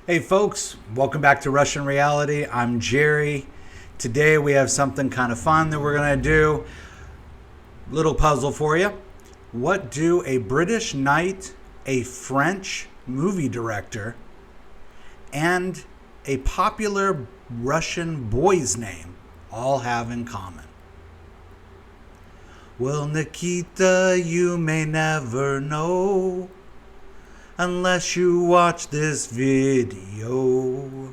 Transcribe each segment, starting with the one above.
Hey folks, welcome back to Russian Reality. I'm Jerry. Today we have something kind of fun that we're going to do. Little puzzle for you. What do a British knight, a French movie director, and a popular Russian boy's name all have in common? Well, Nikita, you may never know unless you watch this video.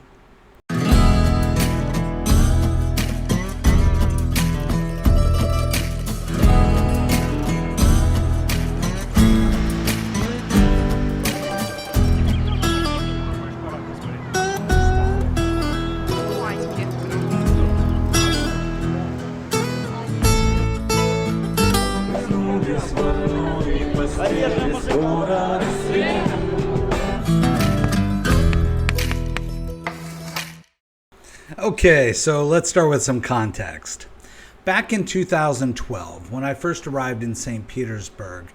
Okay, so let's start with some context. Back in 2012, when I first arrived in St. Petersburg,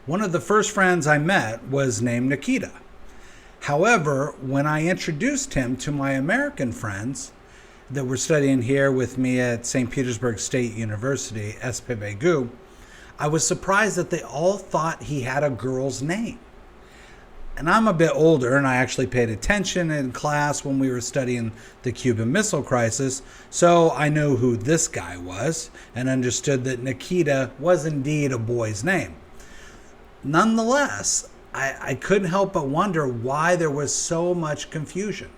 one of the first friends I met was named Nikita. However, when I introduced him to my American friends that were studying here with me at St. Petersburg State University, SPBGU, I was surprised that they all thought he had a girl's name. And I'm a bit older, and I actually paid attention in class when we were studying the Cuban Missile Crisis, so I knew who this guy was and understood that Nikita was indeed a boy's name. Nonetheless, I couldn't help but wonder why there was so much confusion.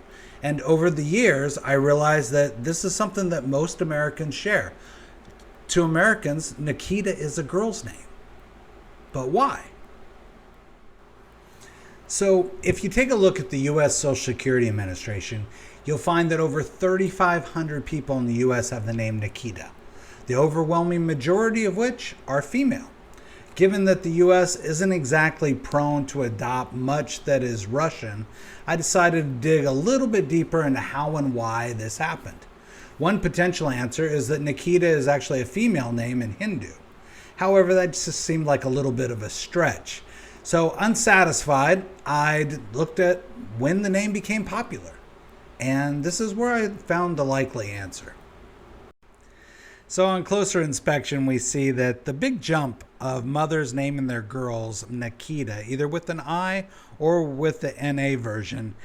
And over the years, I realized that this is something that most Americans share. To Americans, Nikita is a girl's name. But why? So if you take a look at the U.S. Social Security Administration, you'll find that over 3,500 people in the U.S. have the name Nikita, the overwhelming majority of which are female. Given that the U.S. isn't exactly prone to adopt much that is Russian, I decided to dig a little bit deeper into how and why this happened. One potential answer is that Nikita is actually a female name in Hindu. However, that just seemed like a little bit of a stretch. So unsatisfied, I looked at when the name became popular. And this is where I found the likely answer. So on closer inspection, we see that the big jump of mothers naming their girls Nikita, either with an I or with the NA version,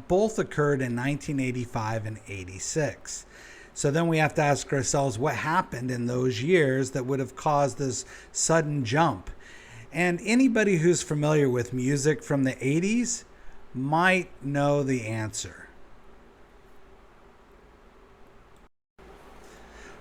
both occurred in 1985 and 86. So then we have to ask ourselves what happened in those years that would have caused this sudden jump. And anybody who's familiar with music from the 80s might know the answer.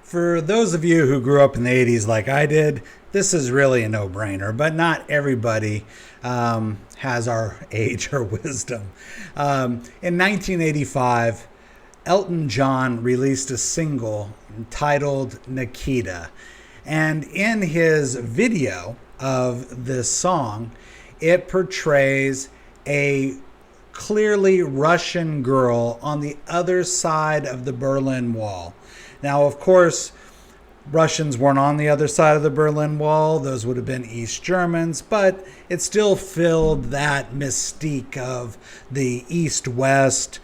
For those of you who grew up in the 80s like I did, this is really a no-brainer, but not everybody has our age or wisdom. In 1985, Elton John released a single titled Nikita. And in his video of this song, it portrays a clearly Russian girl on the other side of the Berlin Wall. Now, of course, Russians weren't on the other side of the Berlin Wall. Those would have been East Germans, but it still filled that mystique of the East-West,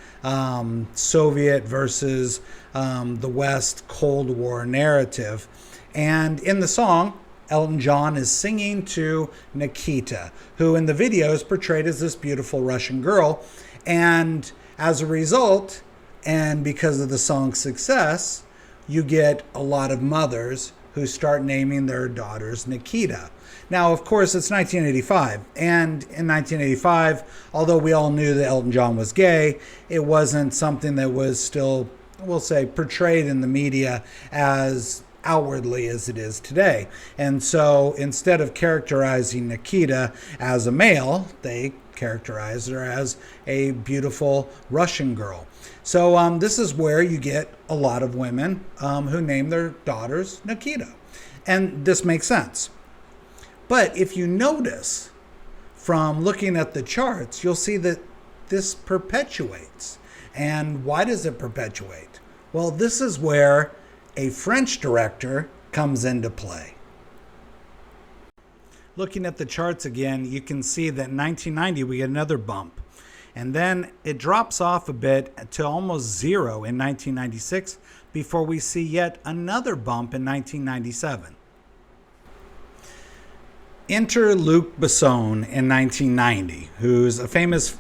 Soviet versus the West Cold War narrative. And in the song, Elton John is singing to Nikita, who in the video is portrayed as this beautiful Russian girl. And as a result, and because of the song's success, you get a lot of mothers who start naming their daughters Nikita. Now, of course, it's 1985. And in 1985, although we all knew that Elton John was gay, it wasn't something that was still, we'll say, portrayed in the media as outwardly as it is today. And so instead of characterizing Nikita as a male, they characterized her as a beautiful Russian girl. So this is where you get a lot of women who name their daughters Nikita. And this makes sense. But if you notice from looking at the charts, you'll see that this perpetuates. And why does it perpetuate? Well, this is where a French director comes into play. Looking at the charts again, you can see that in 1990 we get another bump. And then it drops off a bit to almost zero in 1996 before we see yet another bump in 1997. Enter Luc Besson in 1990, who's a famous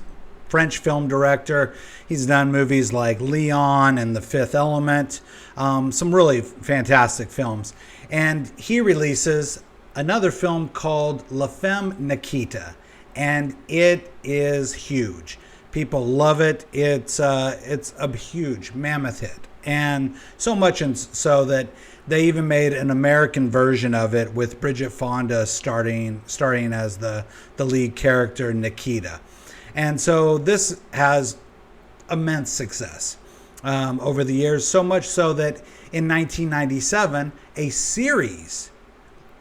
French film director. He's done movies like Leon and The Fifth Element, some really fantastic films. And he releases another film called La Femme Nikita, and it is huge. People love it. It's a huge mammoth hit, and so much and so that they even made an American version of it with Bridget Fonda starring as the lead character Nikita. And so this has immense success over the years, so much so that in 1997, a series,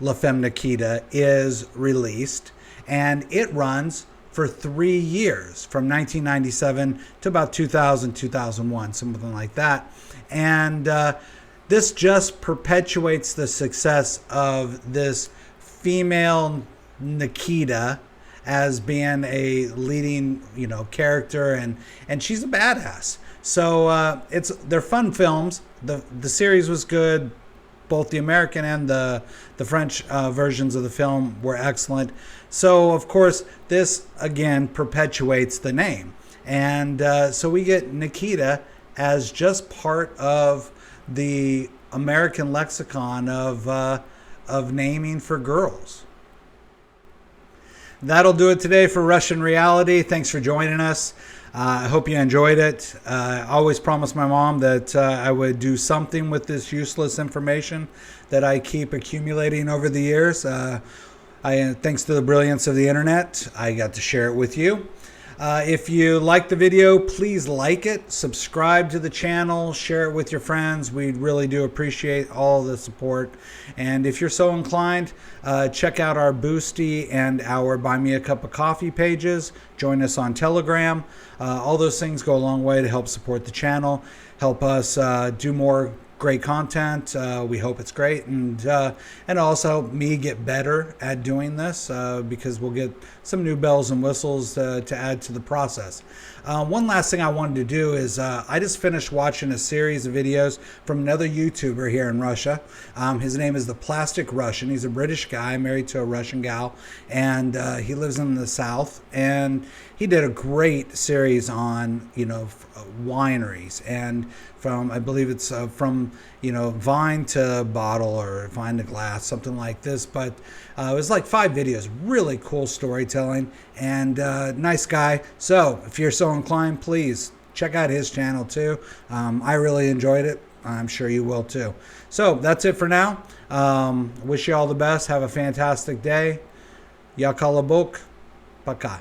La Femme Nikita, is released, and it runs for 3 years, from 1997 to about 2000, 2001, something like that. And this just perpetuates the success of this female Nikita as being a leading, character, and she's a badass. So they're fun films. The series was good. Both the American and the French versions of the film were excellent. So of course this again perpetuates the name, and so we get Nikita as just part of the American lexicon of naming for girls. That'll do it today for Russian Reality. Thanks for joining us. I hope you enjoyed it. I always promised my mom that I would do something with this useless information that I keep accumulating over the years. Thanks to the brilliance of the internet, I got to share it with you. If you like the video, please like it, subscribe to the channel, share it with your friends. We really do appreciate all the support. And if you're so inclined, check out our Boosty and our Buy Me a Cup of Coffee pages. Join us on Telegram. All those things go a long way to help support the channel, help us do more great content. We hope it's great, and also help me get better at doing this because we'll get some new bells and whistles to add to the process. One last thing I wanted to do is I just finished watching a series of videos from another YouTuber here in Russia. His name is The Plastic Russian. He's a British guy married to a Russian gal, and he lives in the South, and he did a great series on wineries, and from, I believe it's from vine to bottle or vine to glass, something like this. But it was like 5 videos, really cool storytelling, and nice guy. So if you're so inclined, please check out his channel too. I really enjoyed it. I'm sure you will too. So that's it for now. Wish you all the best. Have a fantastic day. Ya kolobok. Пока.